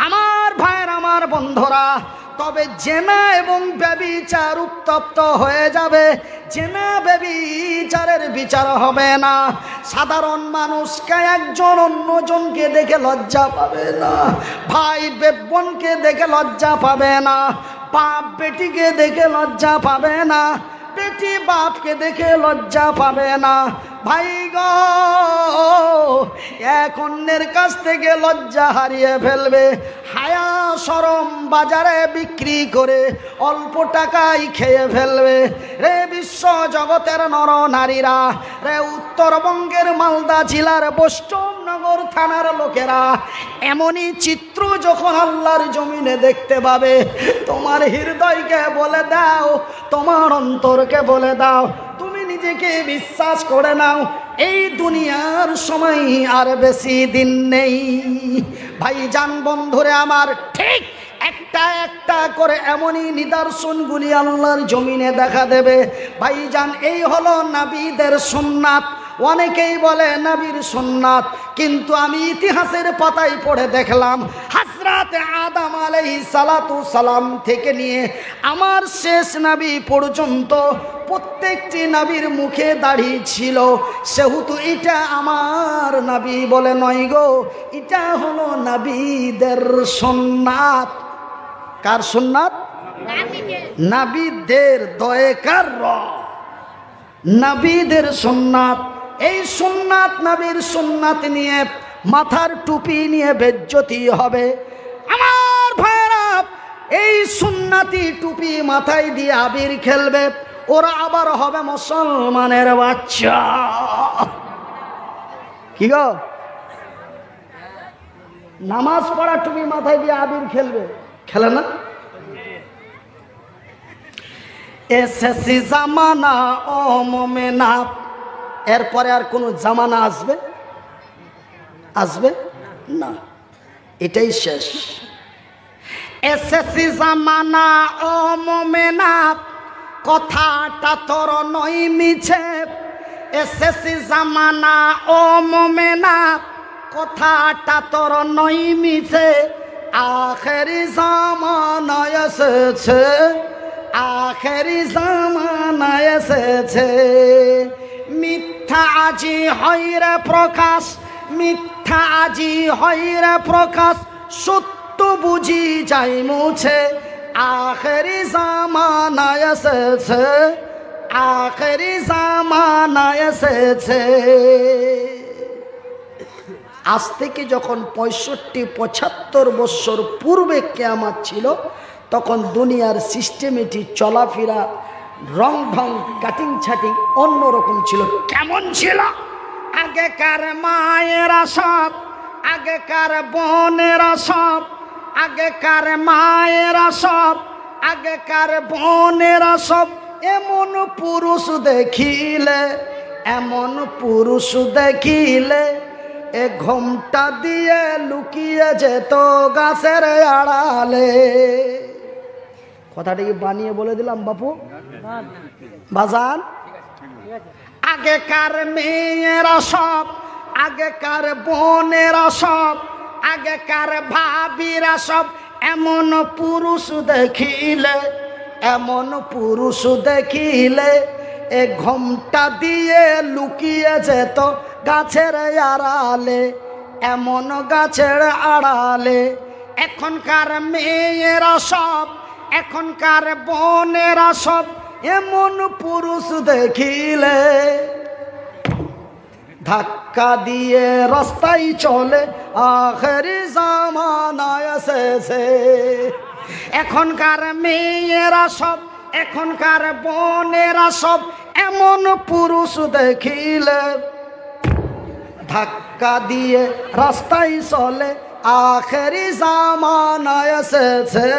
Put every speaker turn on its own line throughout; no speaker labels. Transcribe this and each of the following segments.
আমার ভাইয়ের, আমার বন্ধুরা, তবে জেনা এবং ব্যভিচার উত্তপ্ত হয়ে যাবে। জেনা ব্যভিচারের বিচার হবে না। সাধারণ মানুষকে একজন অন্যজনকে দেখে লজ্জা পাবে না, ভাই বোনকে দেখে লজ্জা পাবে না, বাপ বেটিকে দেখে লজ্জা পাবে না, বেটি বাপকে দেখে লজ্জা পাবে না। ভাই গো, এক অন্যের কাছ থেকে লজ্জা হারিয়ে ফেলবে। হায়া শরম বাজারে বিক্রি করে অল্প টাকায় খেয়ে ফেলবে। রে বিশ্ব জগতের নর নারীরা, রে উত্তরবঙ্গের মালদা জেলার বৈষ্ণবনগর থানার লোকেরা, এমনই চিত্র যখন আল্লাহর জমিনে দেখতে পাবে, তোমার হৃদয়কে বলে দাও, তোমার অন্তরকে বলে দাও, তুমি নিজেকে বিশ্বাস করে নাও, এই দুনিয়ার সময় আর বেশি দিন নেই। ভাইজান বন্ধুরে আমার, ঠিক একটা একটা করে এমনই নিদর্শনগুলি আল্লাহর জমিনে দেখা দেবে। ভাইজান, এই হলো নবীদের সুন্নাত। অনেকেই বলে নবীর সুন্নাত, কিন্তু আমি ইতিহাসের পাতায় পড়ে দেখলাম হযরত আদম আলাইহিস সালাতু সালাম থেকে নিয়ে আমার শেষ নবী পর্যন্ত প্রত্যেকটি নবীর মুখে দাড়ি ছিল। সেহেতু এটা আমার নবী বলে নয় গো, এটা হলো নবীদের সুন্নাত। কার সুন্নাত? নবীদের দয়কার নবীদের সুন্নাত। এই সুন্নাত, নবীর সুন্নাত নিয়ে মাথার টুপি নিয়ে বেজ্জতি হবে। আমার ভাইরা, এই সুন্নাতি টুপি মাথায় দিয়ে আবির খেলবে, ওরা আবার হবে মুসলমানের বাচ্চা। কি গো, নামাজ পড়া টুপি মাথায় দিয়ে আবির খেলবে, খেলে না? এসেসি জামানা ও মোমেনা, এরপরে আর কোন জামানা আসবে? আসবে না, এটাই শেষ। এসেসি জামানা ও মোমেনা, কথাটা তোর নয় মিছে। এসেসি জামানা ও মোমেনা, কথাটা তোর নয় মিছে। আখেরি জামানা এসেছে, আখেরি জামানা এসেছে। মিথ্যা আজি হইরে প্রকাশ, মিথ্যা আজি হইরে প্রকাশ, সত্য বুঝি যাই মুছে। আখেরি জামানা এসেছে, আখেরি জামানা এসেছে। আজ থেকে যখন 65-75 বছর পূর্বে কিয়ামত ছিল, তখন দুনিয়ার সিস্টেমেটিক চলাফেরা, রং ঢং, কাটিং ছাটিং অন্যরকম ছিল। কেমন ছিল? আগেকার মায়েরা সব, আগেকার বোনেরা সব, আগেকার মায়েরা সব, আগেকার বোনেরা সব এমন পুরুষ দেখিলে, এমন পুরুষ দেখিলে এ ঘোমটা দিয়ে লুকিয়ে যেত গাছের আড়ালে। কথাটা কি বানিয়ে বলে দিলাম বাপু? বাজান, আগেকার মেয়েরা সব, আগেকার বোনেরা সব, আগেকার ভাবিরা সব এমন পুরুষ দেখিলে, এমন পুরুষ দেখিলে এ ঘোমটা দিয়ে লুকিয়ে যেত গাছের আড়ালে, এমন গাছের আড়ালে। এখনকার মেয়েরা সব, এখনকার বোনেরা সব এমন পুরুষ দেখিলে ধাক্কা দিয়ে রাস্তায় চলে। আখেরি জামানা এসেছে। এখনকার মেয়েরা সব, এখনকার বোনেরা সব এমন পুরুষ দেখিলে ধাক্কা দিয়ে রাস্তায় চলে। আখেরি জামানা এসেছে,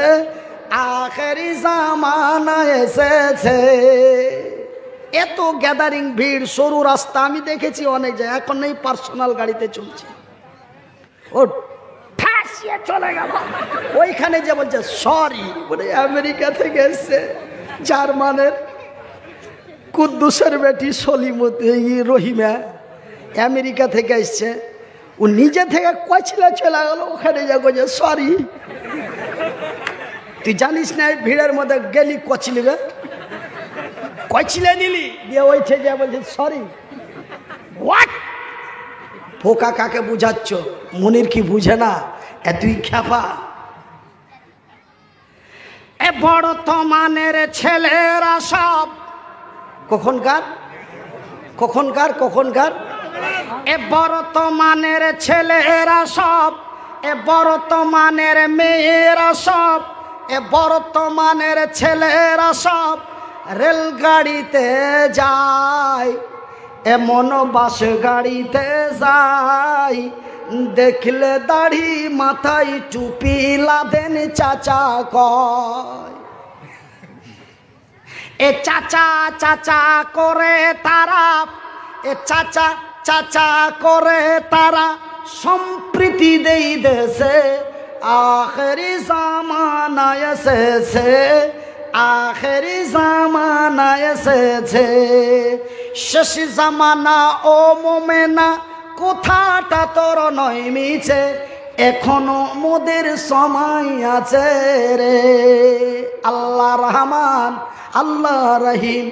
আখেরি জামানা এসেছে। এত গ্যাদারিং ভিড়, সরু রাস্তা আমি দেখেছি অনেক জায়গায়। এখন এই পার্সোনাল গাড়িতে চলছে, ও ঠাসিয়ে চলে গেল। ওইখানে যে বলছে সরি, বলে আমেরিকা থেকে এসছে, জার্মানের কুদ্দুসের বেটি সলিমতি রহিমা আমেরিকা থেকে এসছে। ও নিজে থেকে কচলে চলে গেল, ওখানে যাবো যে সরি। তুই জানিস না এই ভিড়ের মধ্যে গেলি কচলিবে, কচলে নিলি দিয়ে ওইঠে যা বলছে সরি। হোয়াট? পোকা কাকে বুঝাচ্ছ? মনির কি বুঝে না? তুই খ্যাপা। এ বর্তমানের ছেলেরা সব কখনকার কখনকার কখনকার এ বর্তমানের ছেলেরা সব, এ বর্তমানের মেয়েরা সব, এ বর্তমানের ছেলেরা সব রেলগাড়িতে যায়, এমন বাস গাড়িতে যায়, দেখলে দাড়ি মাথায় টুপি লাদেন চাচা কয়। এ চাচা চাচা করে তারা, এ চাচা চাচা করে তারা সম্প্রীতি দেই দেশে, আখেরি জামানা এসেছে, আখেরি জামানা এসেছে। শেষ জামানা ও মোমেনা কথাটা তোর নয় মিছে, এখনো মোদের সময় আছে রে। আল্লাহ রহমান আল্লাহ রহিম,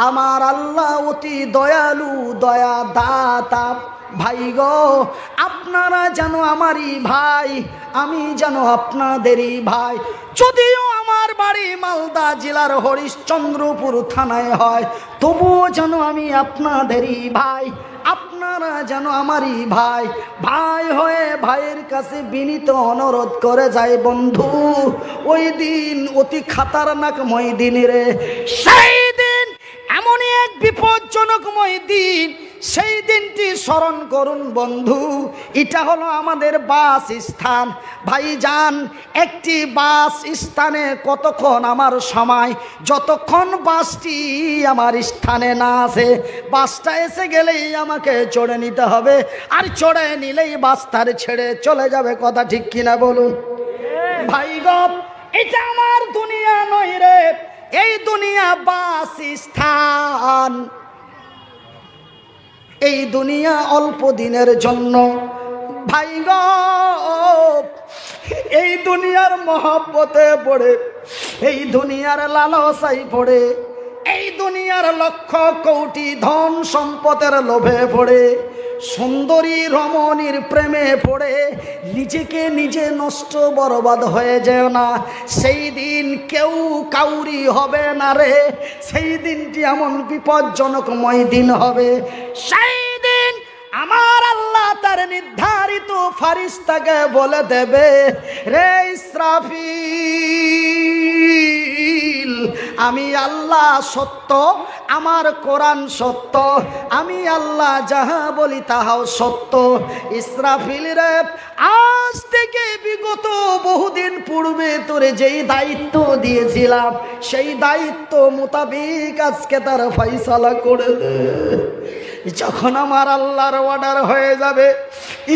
আমার আল্লাহ অতি দয়ালু দয়া দাতা। ভাই গো, আপনারা যেন আমারই ভাই, আমি যেন আপনাদেরই ভাই। যদিও আমার বাড়ি মালদা জেলার হরিশ্চন্দ্রপুর থানায় হয়, তবুও যেন আমি আপনাদেরই ভাই, আপনারা যেন আমারই ভাই। ভাই হয়ে ভাইয়ের কাছে বিনীত অনুরোধ করে যায়, বন্ধু ওই দিন অতি খাতারনাকময় দিন রে। সেই দিন এমনই এক বিপজ্জনকময় দিন, সেই দিনটি স্মরণ করুন বন্ধু। এটা হলো আমাদের বাস স্থান। ভাইজান, একটি বাস স্থানে কতক্ষণ আমার সময়, যতক্ষণ বাসটি আমার স্থানে না আসে, বাসটা এসে গেলেই আমাকে চড়ে নিতে হবে, আর চড়ে নিলেই বাস তার ছেড়ে চলে যাবে। কথা ঠিক কিনা বলুন ভাই গো? এটা আমার দুনিয়া নয় রে, এই দুনিয়া বাস স্থান। এই দুনিয়া অল্প দিনের জন্য ভাই গো। এই দুনিয়ার মহব্বতে পড়ে, এই দুনিয়ার লালসায় পড়ে, এই দুনিয়ার লক্ষ কোটি ধন সম্পদের লোভে পড়ে, সুন্দরী রমণীর প্রেমে পড়ে নিজেকে নিজে নষ্ট বরবাদ হয়ে যেও না। সেই দিন কেউ কাউরি হবে না রে। সেই দিনটি এমন বিপজ্জনকময় দিন হবে। সেই দিন আমার আল্লাহ তার নির্ধারিত ফারিস্তাকে বলে দেবে, রে ইসরাফিল, আমি আল্লাহ সত্য, আমার কোরআন সত্য, আমি আল্লাহ যাহা বলি তাহাও সত্য। ইসরাফিল রে, আজ থেকে বিগত বহুদিন পূর্বে তোরে যেই দায়িত্ব দিয়েছিলাম, সেই দায়িত্ব মোতাবেক আজকে তার ফয়সালা করে দে। যখন আমার আল্লাহর অর্ডার হয়ে যাবে,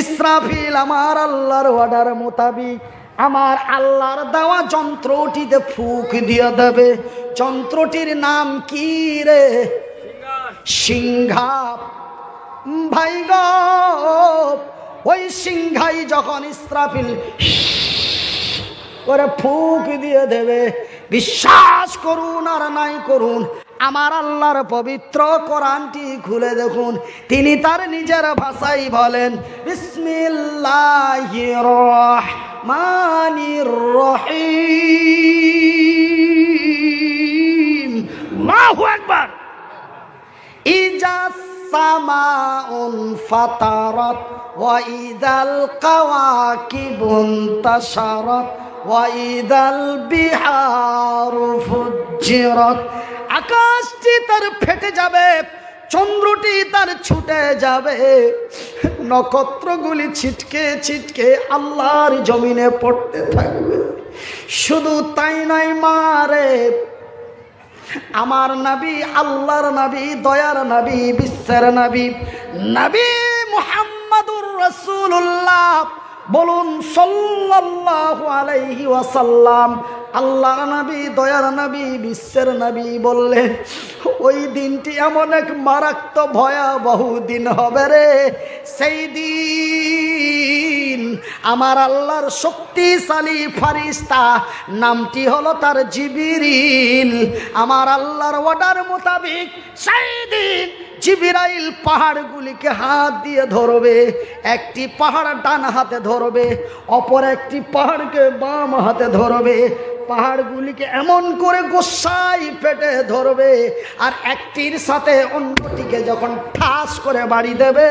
ইসরাফিল আমার আল্লাহর অর্ডার মোতাবেক আমার আল্লাহর দেওয়া যন্ত্রটিতে ফুঁক দিয়ে দেবে। যন্ত্রটির নাম কি রে? সিংহা। ভাই গো, ওই সিংহাই যখন ইসরাফিল করে ফুঁক দিয়ে দেবে, বিশ্বাস করুন আর নাই করুন, আমার আল্লাহর পবিত্র কোরআনটি খুলে দেখুন, তিনি তার নিজের ভাষায় বলেন, বিসমিল্লাহির রহমানির রহিম। আল্লাহু আকবার। ইজা সামাউন ফাতারাত ওয়া ইদাল কাওয়াকিবুন তাশারাত ওয়া ইদাল বিহারু ফুজ্জিরাত। আকাশটি তার ফেটে যাবে, চন্দ্রটি তার ছুটে যাবে, নক্ষত্রগুলি ছিটকে ছিটকে আল্লাহর জমিনে পড়তে থাকবে। শুধু তাই নয় মারে, আমার নবী, আল্লাহর নবী, দয়ার নবী, বিশ্বের নবী, নবী মুহাম্মাদুর রাসূলুল্লাহ, বলুন সাল্লাল্লাহু আলাইহি ওয়াসাল্লাম, আল্লাহর নবী, দয়ার নবী, বিশ্বের নবী বললেন, ও ওই দিনটি এমন এক মারাত্মক ভয়াবহ দিন হবে রে। সেই দিন আমার আল্লাহর শক্তিশালী ফারিস্তা, নামটি হলো তার জিবরিল, আমার আল্লাহর অর্ডার মোতাবেক সেই দিন জিবরাইল পাহাড়গুলিকে হাত দিয়ে ধরবে। একটি পাহাড় ডান হাতে ধরবে, অপর একটি পাহাড়কে বাম হাতে ধরবে। পাহাড়গুলিকে এমন করে গোসাই পেটে ধরবে, আর একটির সাথে অন্যটিকে যখন ঠাস করে বাড়ি দেবে,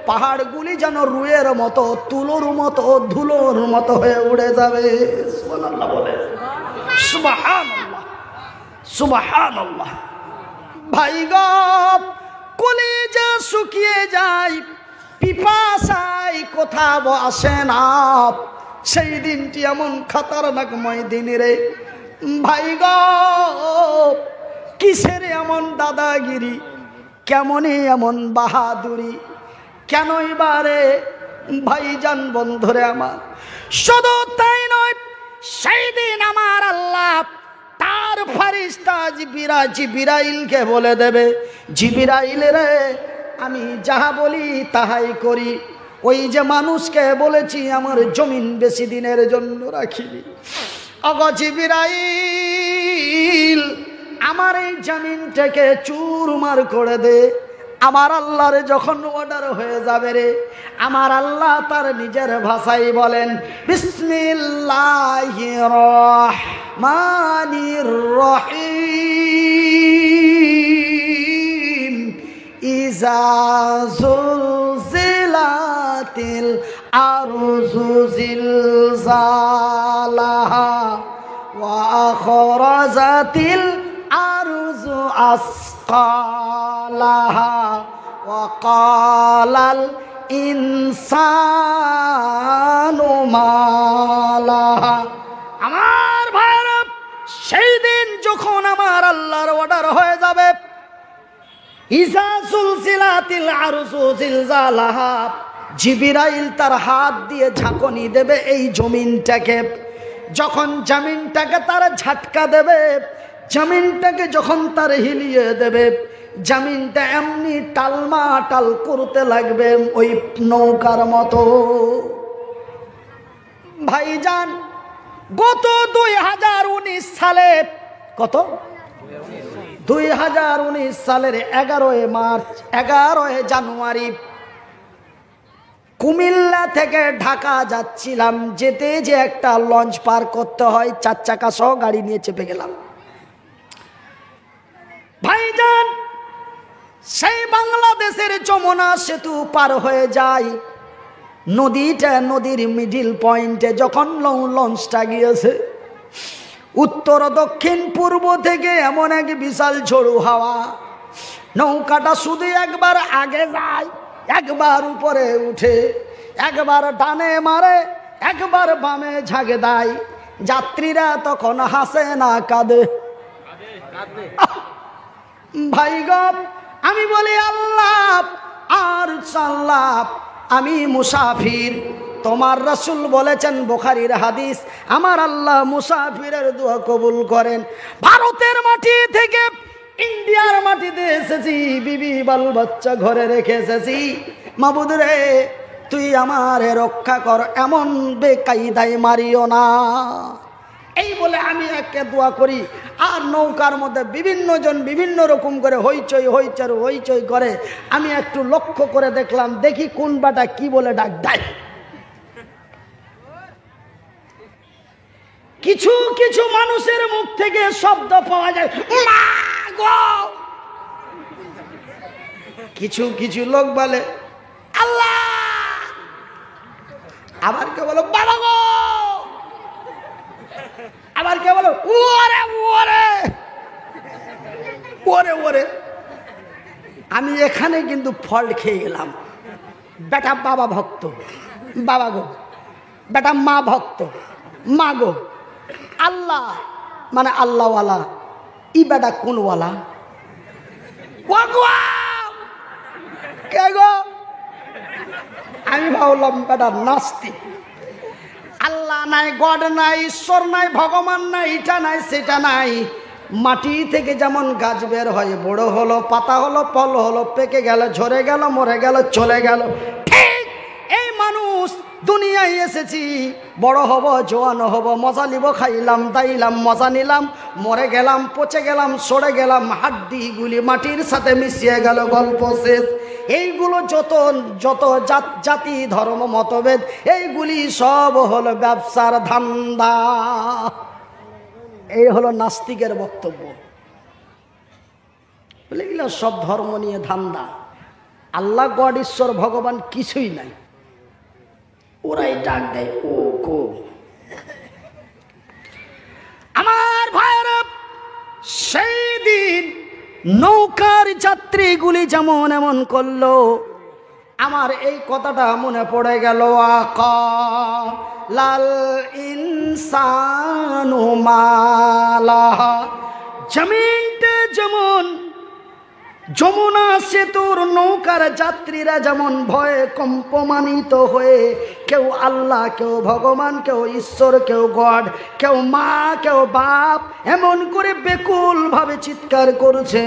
পাহাড়গুলি যেন রুয়ের মতো, তুলোর মতো, ধুলোর মতো হয়ে উড়ে যাবে। সুবহানাল্লাহ বলে, সুবহানাল্লাহ, সুবহানাল্লাহ। ভাই গো, কলিজা শুকিয়ে যায়, পিপাসায় কোথাও আসে না। সেই দিনটি এমন খতরনাকময় দিন রে ভাই গো। কিসের এমন দাদাগিরি, কেমনই এমন বাহাদুরি, কেনই বারে ভাইজান বন্ধুরে আমার। শুধু তাই নয়, সেই দিন আমার আল্লাহ তার ফারিস্তা জিবরাইলকে বলে দেবে, জিবরাইল রে, আমি যাহা বলি তাহাই করি। ওই যে মানুষকে বলেছি আমার জমিন বেশি দিনের জন্য রাখিনি, ওগো জিবরাইল, আমার এই জমিনটাকে চুরমার করে দে। আমার আল্লাহর যখন অর্ডার হয়ে যাবে রে, আমার আল্লাহ তার নিজের ভাষায় বলেন, বিসমিল্লাহির রহমানির রহিম, ইজা যুলজিলাতিল আরযু জিলজালাহা ওয়া আখরাজাতিল আরযু আসকালাহা ওয়া ক্বালাল ইনসানু মা লাহা। আমার ভাইরা, সেই দিন যখন আমার আল্লাহর অর্ডার হয়ে যাবে, ইজা সুলসিলাতিল আরযু জিলজালাহা, জিবরাইল তার হাত দিয়ে ঝাঁকুনি দেবে এই জমিনটাকে। যখন জমিনটাকে তার ঝাটকা দেবে, জমিনটাকে যখন তার হিলিয়ে দেবে, জমিনটা এমনি টালমাটাল করতে লাগবে ওই নৌকার মতো। ভাইজান, গত 2019 সালে, কত 2019 সালের 11 মার্চ, 11 জানুয়ারি কুমিল্লা থেকে ঢাকা যাচ্ছিলাম। যেতে যে একটা লঞ্চ পার করতে হয়, 4 চাকা সহ গাড়ি নিয়ে চেপে গেলাম। ভাইজান, সেই বাংলাদেশের যমুনা সেতু পার হয়ে যায়, নদীর মিডিল পয়েন্টে যখন লঞ্চটা গিয়েছে, উত্তর দক্ষিণ পূর্ব থেকে এমন এক বিশাল ঝোড়ো হাওয়া, নৌকাটা শুধু একবার আগে যায়, একবার উপরে উঠে, একবার ডানে মারে, একবার বামে ঝাঁকে দেয়। যাত্রীরা তখন হাসে না কাঁদে। ভাই গো, আমি বলি আল্লাহ আর সাল্লাহ, আমি মুসাফির। তোমার রাসূল বলেছেন, বুখারীর হাদিস, আমার আল্লাহ মুসাফিরের দোয়া কবুল করেন। ভারতের মাটি থেকে ইন্ডিয়ার মাটিতে এসেছি, বিবি বাল বাচ্চা ঘরে রেখে এসেছি। মাবুদ রে, তুই আমারে রক্ষা কর, এমন বেকায়দায় মারিও না। এই বলে আমি একে দোয়া করি, আর নৌকার মধ্যে বিভিন্ন জন বিভিন্ন রকম করে হইচই করে। আমি একটু লক্ষ্য করে দেখলাম, দেখি কোন বাটা কি বলে ডাক দেয়। কিছু কিছু মানুষের মুখ থেকে শব্দ পাওয়া যায়, মা গো। কিছু কিছু লোক বলে আল্লাহ, আবার কে বলো বাবা গো, আবার কে বলো ওরে ওরে ওরে ওরে। আমি এখানে কিন্তু ফল্ট খেয়ে গেলাম। বেটা বাবা ভক্ত, বাবা গো, বেটা মা ভক্ত, মা গো। আল্লাহ মানে আল্লাহওয়ালা, ই বেটা কোনওয়ালা? কে গো? আমি ভাবলাম বেটা নাস্তিক। আল্লাহ নাই, গড নাই, ঈশ্বর নাই, ভগবান নাই, এটা নাই সেটা নাই। মাটি থেকে যেমন গাছ বের হয়, বড় হলো, পাতা হলো, ফল হলো, পেকে গেল, ঝরে গেল, মরে গেল, চলে গেল, ঠিক এই মানুষ দুনিয়ায় এসেছি, বড় হব, জোয়ান হব, মজা নিব, খাইলাম দাইলাম, মজা নিলাম, মরে গেলাম, পচে গেলাম, সরে গেলাম, হাড্ডিগুলি মাটির সাথে মিশিয়ে গেল, গল্প শেষ। এইগুলো যত যত জাতি ধর্ম মতভেদ, এইগুলি সব হলো ব্যবসার ধান্দা। এই হলো নাস্তিকের বক্তব্য। বলে এগুলো সব ধর্ম নিয়ে ধান্দা, আল্লাহ গড ঈশ্বর ভগবান কিছুই নাই, ওরাই ডাক দেয় ও গো। আমার ভাইরা, সেই দিন নৌকার যাত্রীগুলি যেমন এমন করলো, আমার এই কথাটা মনে পড়ে গেল, আকা লাল ইনসানু মালাহা। জমিনটা যেমন যমুনা সেতুর নৌকার যাত্রীরা যেমন ভয়ে কম্পমানিত হয়ে, কেউ আল্লাহ, কেউ ভগবান, কেউ ঈশ্বর, কেউ গড, কেউ মা, কেউ বাপ, এমন করে বেকুল ভাবে চিৎকার করছে,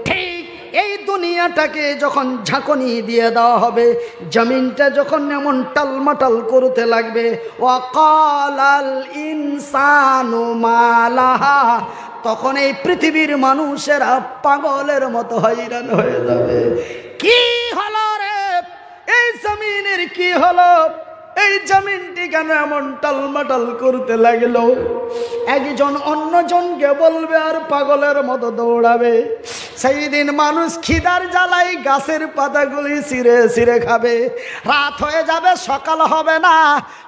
ঠিক এই দুনিয়াটাকে যখন ঝাঁকুনি দিয়ে দেওয়া হবে, জমিনটা যখন এমন টালমাটাল করতে লাগবে, ওয়াকালাল ইনসানু মালাহা, তখন এই পৃথিবীর মানুষেরা পাগলের মতো হয়রান হয়ে যাবে। কি হলো রে, এই জমিনের কি হলো, এই জমিনটি কেন এমন টালমাটাল করতে লাগলো? একজন অন্যজনকে বলবে আর পাগলের মতো দৌড়াবে। সেই দিন মানুষ খিদার জ্বালাই গাছের পাতাগুলি ছিঁড়ে ছিঁড়ে খাবে। রাত হয়ে যাবে, সকাল হবে না,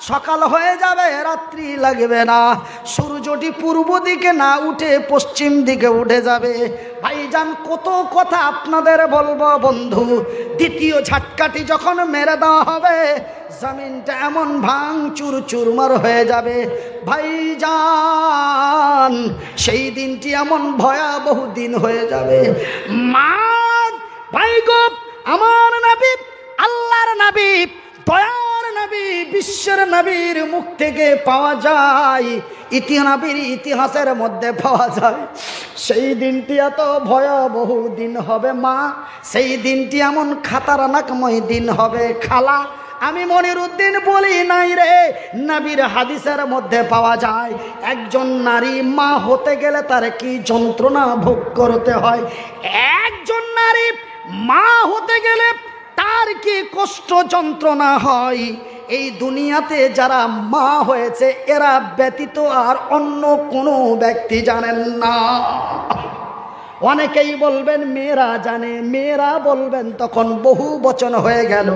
সকাল হয়ে যাবে, রাত্রি লাগবে না। সূর্যটি পূর্ব দিকে না উঠে পশ্চিম দিকে উঠে যাবে। ভাইজান, কত কথা আপনাদের বলবো বন্ধু। দ্বিতীয় ঝাটকাটি যখন মেরে দেওয়া হবে, জমিনটা এমন ভাঙচুর চুরমার হয়ে যাবে ভাইজান, সেই দিনটি এমন ভয়াবহ দিন হয়ে যাবে। মা ভাই গো, আমার নবী, আল্লাহর নবী, দয়ার নবী, বিশ্বের নবীর মুখ থেকে পাওয়া যায়, নবীর ইতিহাসের মধ্যে পাওয়া যায়, সেই দিনটি এত ভয়াবহ দিন হবে মা, সেই দিনটি এমন খাতারনাকময় দিন হবে খালা। আমি মনিরুদ্দিন বলি নাই রে, নবীর হাদিসের মধ্যে পাওয়া যায়, একজন নারী মা হতে গেলে তার কি যন্ত্রণা ভোগ করতে হয়, একজন নারী মা হতে গেলে তার কি কষ্ট যন্ত্রণা হয়, এই দুনিয়াতে যারা মা হয়েছে এরা ব্যতীত আর অন্য কোনো ব্যক্তি জানেন না। অনেকেই বলবেন মেয়েরা জানে, মেয়েরা বলবেন তখন বহু বচন হয়ে গেল।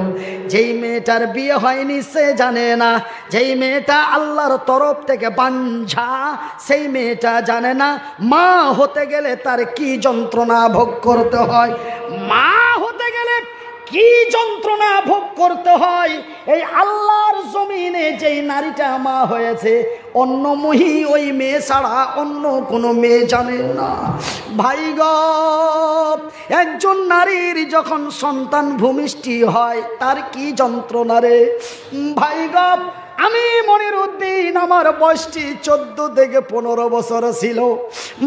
যেই মেয়েটার বিয়ে হয়নি সে জানে না, যেই মেয়েটা আল্লাহর তরফ থেকে বাঞ্ঝা সেই মেয়েটা জানে না মা হতে গেলে তার কি যন্ত্রণা ভোগ করতে হয়, মা হতে গেলে কি যন্ত্রণা ভোগ করতে হয়। এই আল্লাহর জমিনে যেই নারীটা মা হয়েছে, অন্য মহি ওই মেয়ে ছাড়া অন্য কোনো মেয়ে জানে না। ভাই গো, একজন নারীর যখন সন্তান ভূমিষ্ঠি হয় তার কি যন্ত্রণা রে ভাই গো। আমি মনিরুদ্দিন, আমার বয়সটি 14 থেকে 15 বছর ছিল।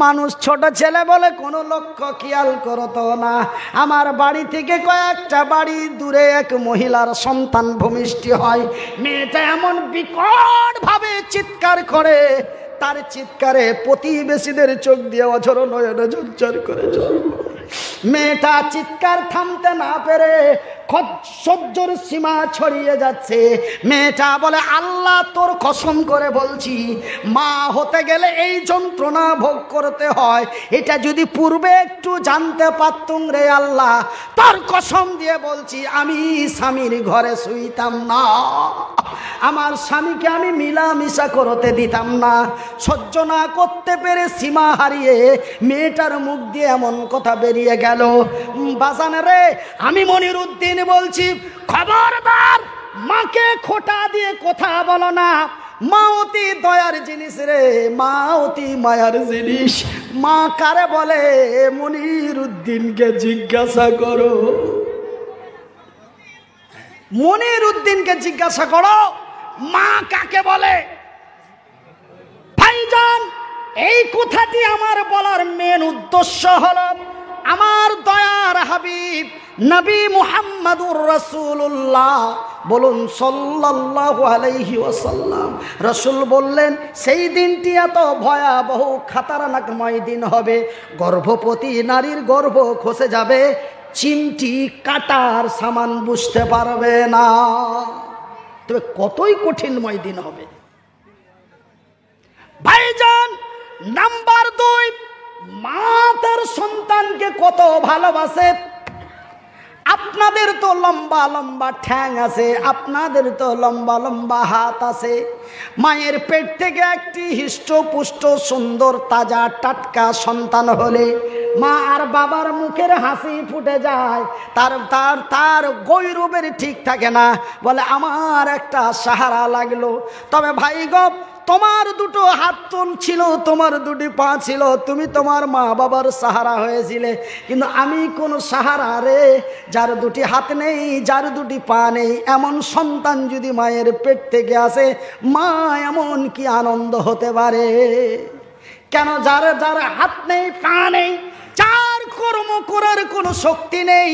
মানুষ ছোট ছেলে বলে কোনো লক্ষ্য খেয়াল করতো না। আমার বাড়ি থেকে কয়েকটা বাড়ি দূরে এক মহিলার সন্তান ভূমিষ্ঠি হয়। মেয়েটা এমন বিকট ভাবে চিৎকার করে, তার চিৎকারে প্রতিবেশীদের চোখ দিয়ে অঝর নয়নে ঝরঝর করে জল। মেয়েটা চিৎকার থামতে না পেরে সহ্যর সীমা ছড়িয়ে যাচ্ছে। মেয়েটা বলে, আল্লাহ তোর কসম করে বলছি, মা হতে গেলে এই যন্ত্রণা ভোগ করতে হয়, এটা যদি পূর্বে একটু জানতে পারতুম রে আল্লাহ, তোর কসম দিয়ে বলছি আমি স্বামীর ঘরে শুইতাম না, আমার স্বামীকে আমি মিলামিশা করতে দিতাম না। সহ্য না করতে পেরে সীমা হারিয়ে মেয়েটার মুখ দিয়ে এমন কথা বেরিয়ে গেল। বাজান রে, আমি মনিরুদ্দিন বলছি, খবরদার মাকে খোটা দিয়ে কথা বলো না। মা অতি দয়ার জিনিস রে, মা অতি মায়ার জিনিস। মা কারে বলে মনিরুদ্দিনকে জিজ্ঞাসা করো, মনিরুদ্দিনকে জিজ্ঞাসা করো মা কাকে বলে। ভাইজান, এই কথাটি আমার বলার মেন উদ্দেশ্য হলো আমার দয়ার হাবিব নবী মুহাম্মদুর রাসূলুল্লাহ বলুন সাল্লাল্লাহু আলাইহি ওয়াসাল্লাম, রাসূল বললেন সেই দিনটি এত ভয়াবহ খাতারনাকময় দিন হবে, গর্ভবতী নারীর গর্ভ খসে যাবে, চিমটি কাটার সামান বুঝতে পারবে না। তবে কতই কঠিনময় দিন হবে ভাইজান। নাম্বার 2, মা তার সন্তানকে কত ভালোবাসে। আপনাদের তো লম্বা লম্বা ঠ্যাং আছে, আপনাদের তো লম্বা লম্বা হাত আছে। মায়ের পেট থেকে একটি হৃষ্টপুষ্ট সুন্দর তাজা টাটকা সন্তান হলে মা আর বাবার মুখের হাসি ফুটে যায়, তার তার তার গৈরবের ঠিক থাকে না, বলে আমার একটা সাহারা লাগলো। তবে ভাই গো, তোমার দুটো হাত ছিল, তোমার দুটি পা ছিল, তুমি তোমার মা বাবার সাহারা হয়েছিলে, কিন্তু আমি কোন সাহারা রে? যার দুটি হাত নেই, যার দুটি পা নেই, এমন সন্তান যদি মায়ের পেট থেকে আসে, মা এমন কি আনন্দ হতে পারে? কেন যার যার হাত নেই, পা নেই, যার কর্ম করার কোনো শক্তি নেই,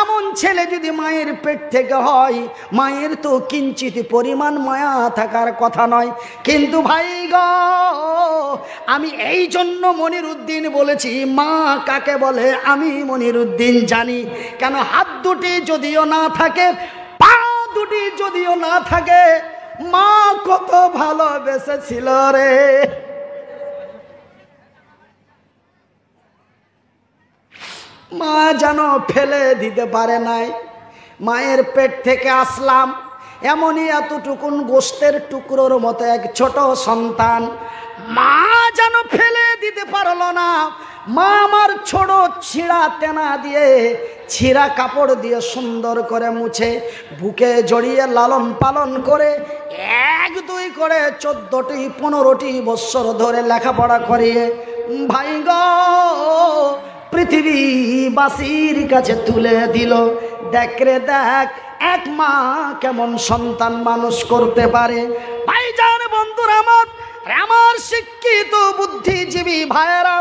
এমন ছেলে যদি মায়ের পেট থেকে হয়, মায়ের তো কিঞ্চিত পরিমাণ মায়া থাকার কথা নয়। কিন্তু ভাই গো, আমি এই জন্য মনিরুদ্দিন বলেছি মা কাকে বলে আমি মনিরুদ্দিন জানি। কেন হাত দুটি যদিও না থাকে, পা দুটি যদিও না থাকে, মা কত ভালোবেসেছিল রে। মা যেন ফেলে দিতে পারে নাই। মায়ের পেট থেকে আসলাম, এমনই এতটুকুন গোস্তের টুকরোর মতো এক ছোট সন্তান, মা যেন ফেলে দিতে পারলো না। মা আমার ছোট ছিঁড়া তেনা দিয়ে, ছিঁড়া কাপড় দিয়ে সুন্দর করে মুছে বুকে জড়িয়ে লালন পালন করে 1-2 করে 14টি 15টি বৎসর ধরে লেখাপড়া করিয়ে ভাই গো পৃথিবীবাসীর কাছে তুলে দিল। দেখ রে দেখ, এক মা কেমন সন্তান মানুষ করতে পারে। ভাইজান বন্ধুরা আমার শিক্ষিত বুদ্ধিজীবী ভাইয়েরা,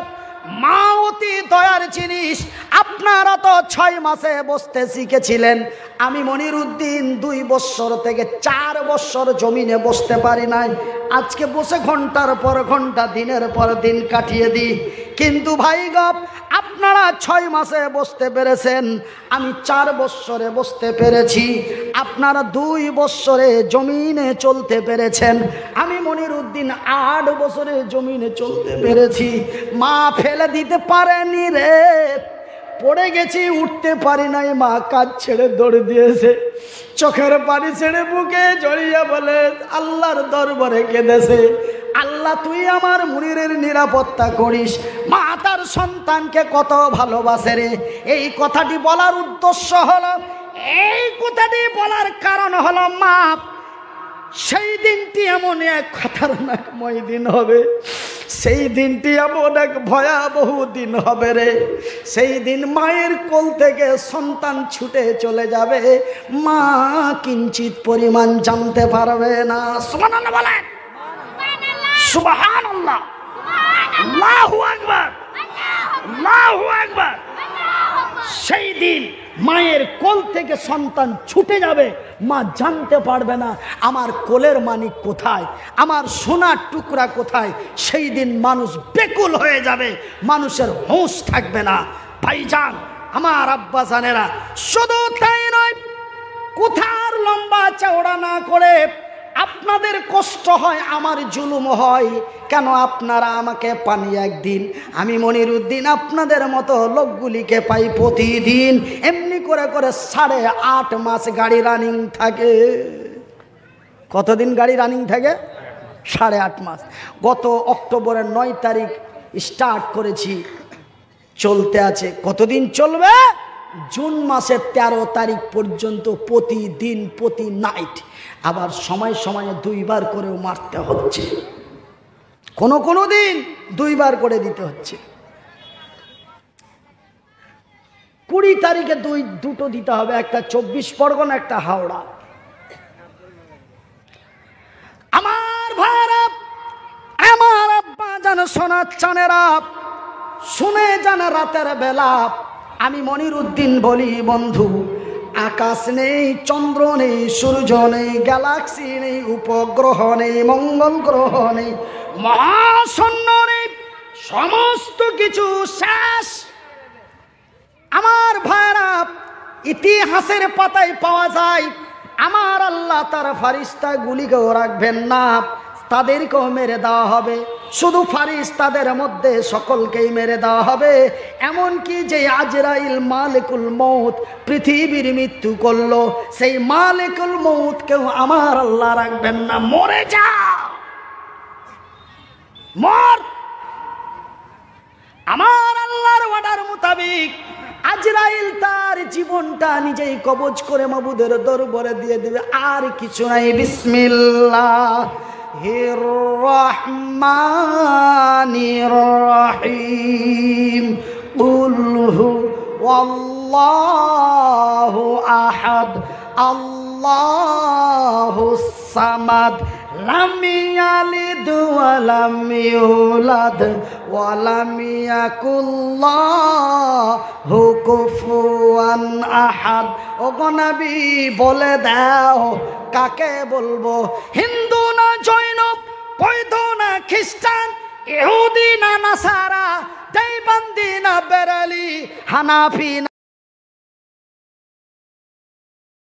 মা অতি দয়ার জিনিস। আপনারা তো 6 মাসে বসতে শিখেছিলেন, আমি মনিরুদ্দিন 2 বৎসর থেকে 4 বৎসর জমিনে বসতে পারি নাই। আজকে বসে ঘন্টার পর ঘন্টা, দিনের পর দিন কাটিয়ে দিই। কিন্তু ভাই গো, আপনারা 6 মাসে বসতে পেরেছেন, আমি 4 বৎসরে বসতে পেরেছি। আপনারা 2 বৎসরে জমিনে চলতে পেরেছেন, আমি মনিরুদ্দিন 8 বছরে জমিনে চলতে পেরেছি। মা ফেলে দিতে পারেনি রে, পড়ে গেছি, উঠতে পারি নাই, মা কাজ ছেড়ে দৌড় দিয়েছে, চোখের পানি ছেড়ে বুকে জড়িয়ে বলে আল্লাহর দরবারে কেঁদেছে, আল্লাহ তুই আমার মুনিরের নিরাপত্তা করিস। মা তার সন্তানকে কত ভালোবাসে রে। এই কথাটি বলার উদ্দেশ্য হলো, এই কথাটি বলার কারণ হলো মা সেই দিনটি এমন এক খতরনাকময় দিন হবে, সেই দিনটি এমন এক ভয়াবহ দিন হবে রে। সেই দিন মায়ের কোল থেকে সন্তান ছুটে চলে যাবে, মা কিঞ্চিত পরিমাণ জানতে পারবে না। সুবহানাল্লাহ বলেন, সুবহানাল্লাহ, আল্লাহু আকবার, আল্লাহু আকবার। সেই দিন মায়ের কোল থেকে সন্তান ছুটে যাবে, মা জানতে পারবে না আমার কোলের মানিক কোথায়, আমার সোনার টুকরা কোথায়। সেই দিন মানুষ বেকুল হয়ে যাবে, মানুষের হুঁশ থাকবে না। ভাইজান আমার আব্বা জানেরা, শুধু তাই নয়, কোথার লম্বা চওড়া না করে আপনাদের কষ্ট হয়, আমার জুলুম হয়। কেন আপনারা আমাকে পানি একদিন, আমি মনিরুদ্দিন আপনাদের মতো লোকগুলিকে পাই প্রতিদিন। এমনি করে করে 8.5 মাস গাড়ি রানিং থাকে। কতদিন গাড়ি রানিং থাকে? 8.5 মাস। গত অক্টোবরের 9 তারিখ স্টার্ট করেছি, চলতে আছে। কতদিন চলবে? জুন মাসের 13 তারিখ পর্যন্ত প্রতিদিন, প্রতি নাইট। আবার সময় সময়ে 2 বার করেও মারতে হচ্ছে, কোনো দিন 2 বার করে দিতে হচ্ছে। 20 তারিখে দুটো দিতে হবে, একটা 24 পরগনা, একটা হাওড়া। আমার ভাইরা, আমার আব্বা জান শোনাচ্ছানেরা, শুনে যান রাতের বেলা। আমি মনিরুদ্দিন বলি বন্ধু, আকাশ নেই, চন্দ্র নেই, সূর্য নেই, গ্যালাক্সি নেই, উপগ্রহ নেই, মঙ্গল গ্রহ নেই, মহাশূন্য নেই, সমস্ত কিছু শেষ। আমার ভাইরা, ইতিহাসের পাতায় পাওয়া যায় আমার আল্লাহ তার ফারিস্তা গুলিকেও রাখবেন না, তাদেরকেও মেরে দেওয়া হবে। শুধু ফারিস্তাদের মধ্যে সকলকেই মেরে দেওয়া হবে। এমনকি যে আজরাইল মালিকুল মউত পৃথিবীর মৃত্যু করলো, সেই মালিকুল মউতকেও আমার আল্লাহ রাখবেন না। মরে যা, মর। আমার আল্লাহর অর্ডার মোতাবেক আজরাইল তার জীবনটা নিজেই কবজ করে মাবুদের দরবারে দিয়ে দেবে, আর কিছু নাই। বিসমিল্লাহির রহমানির রহিম। কুল হুয়াল্লাহু আহাদ, আল্লাহুস সামাদ, লাম ইয়ালিদ ওয়া লাম ইউলাদ ওয়া লাম ইয়াকুল লাহু কুফুয়ান আহাদ। ওগো নবী, বলে দাও কাকে বলবো? হিন্দু না জৈন, বৌদ্ধ না খ্রিস্টান, ইহুদি না নাসারা, দেওবন্দি না বেরেলি, হানাফি না